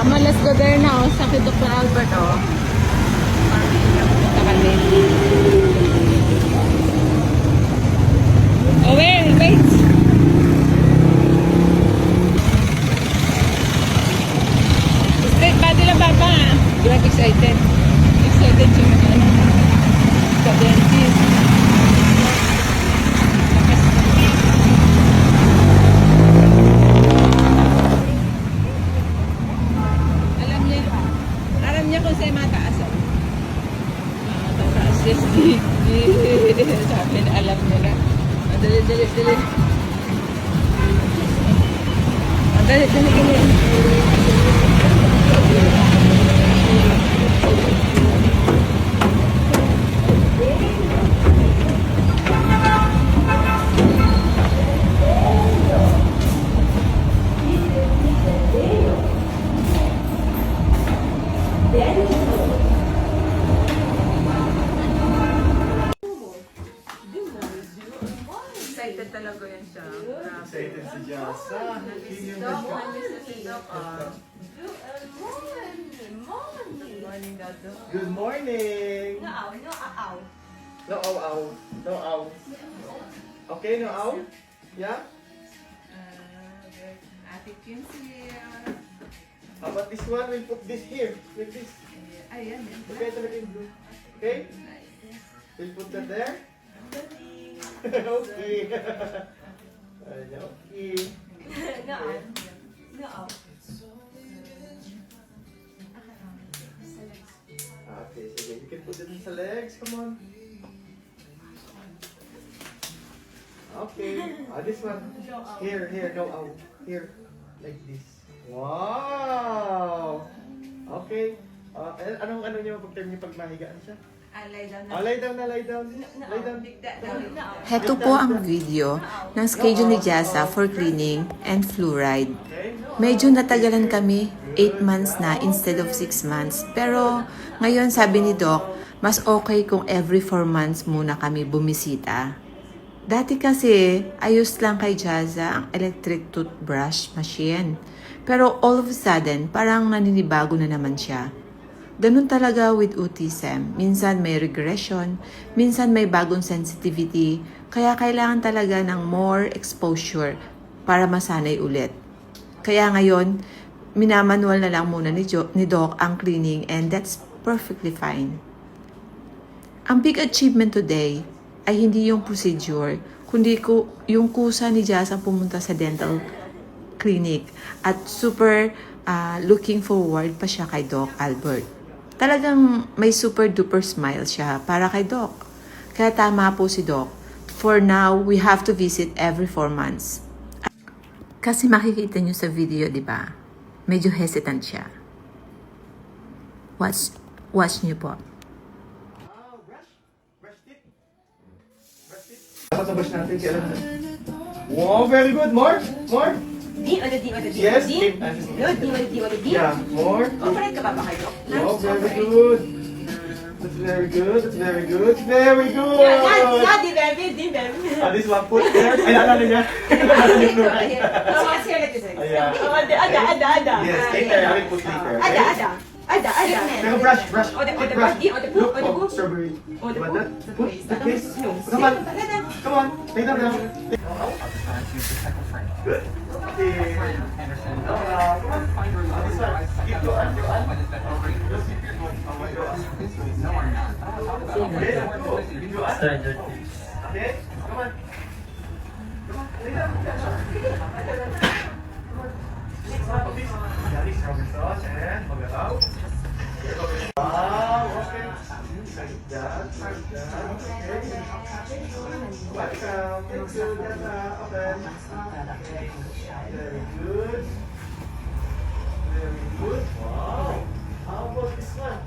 Come on, let's go there now. Sa kay Dr. Albert, oh. Punta kami. Oh, wait. Straight body lang, Papa. Grabe excited. Excited siya na ano. Sa dentist. Alam niya kung sa'yo mataas. Mataas. Yes, sabi na alam niya na. Dali. Dali. Excited talaga yan siya. Excited si Jasa. Good morning. No ow. Okay, no ow? Yeah? Ate Kinsey. How about this one? We'll put this here. Like this. Ayan. Okay, talaga yung blue. Okay? We'll put that there. Okay. Okay. Okay, sige. You can put it in sa legs. Come on. Okay. This one. Here. No, ow. Here. Like this. Wow! Okay. Anong niyo pag-term niyo pag mahigaan siya? Lay down. Lay down. Heto po ang video ng schedule ni Jasa for cleaning and fluoride. Medyo natagalan kami, 8 months na instead of 6 months. Pero ngayon sabi ni Doc, mas okay kung every 4 months muna kami bumisita. Dati kasi, ayos lang kay Jasa ang electric toothbrush machine. Pero all of a sudden, parang naninibago na naman siya. Ganun talaga with autism. Minsan may regression, minsan may bagong sensitivity, kaya kailangan talaga ng more exposure para masanay ulit. Kaya ngayon, minamanual na lang muna ni Doc ang cleaning and that's perfectly fine. Ang big achievement today ay hindi yung procedure, kundi yung kusa ni Jazz ang pumunta sa dental clinic at super looking forward pa siya kay Doc Albert. Talagang may super duper smile siya para kay Doc. Kaya tama po si Doc. For now, we have to visit every 4 months. Kasi makikita nyo sa video, di ba? Medyo hesitant siya. Watch nyo po. Tapos natin kaya lang. Wow, very good. More. Yes. Yeah, more. Operate ka ba kayo? Oh, very good. That's very good. Very good. This one put there. Ay, alala niya. Ayan. Yes, later. I will put later. Ada. Pero brush. Look, Oda. strawberry. But that, put the case. Come on. Lay down now. Good. Okay. Keep your arm. Okay, come on. Lay down. Wow, okay. Like that. Okay. Welcome. Thank you. Open. Very good. Wow. How about this one?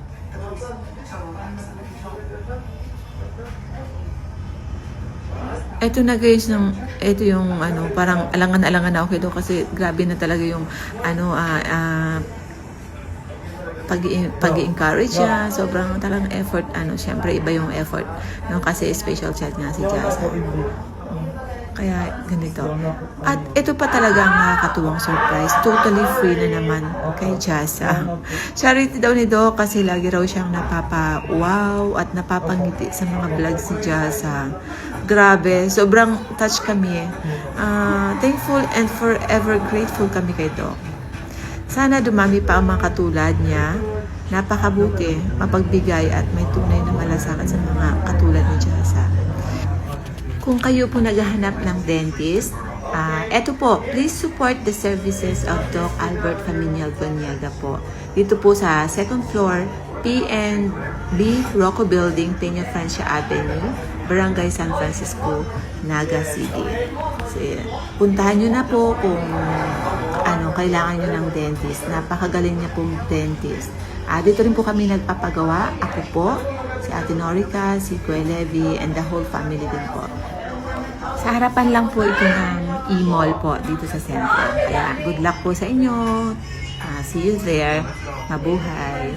Ito na guys, ito yung parang alangan-alangan na ako ito kasi grabe na talaga yung pag-encourage siya. Sobrang talagang effort. Siyempre iba yung effort. Kasi special child nga si Jasa. Kaya ganito. At ito pa talaga ang nakakatuwang surprise. Totally free na naman kay Jasa. Charity daw ni Doc kasi lagi raw siyang napapa-wow at napapangiti sa mga vlogs ni Jasa. Grabe, sobrang touch kami. Thankful and forever grateful kami kay Doc. Sana dumami pa ang mga katulad niya. Napakabuti, mapagbigay at may tunay na malasakit sa mga katulad ni Jasa. Kung kayo po naghahanap ng dentist, eto po, please support the services of Doc Albert Familial Boniaga po. Dito po sa second floor, P&B Rocco Building, Peña Francia Avenue, Barangay San Francisco, Naga City. So, puntahan nyo na po kung kailangan nyo ng dentist. Napakagaling niya pong dentist. Dito rin po kami nagpapagawa. Ako po, si Ate Norica, si Kuya Levi, and the whole family din po. Sa harapan lang po ito ng e-mall po dito sa sentro. Kaya good luck po sa inyo. See you there. Mabuhay.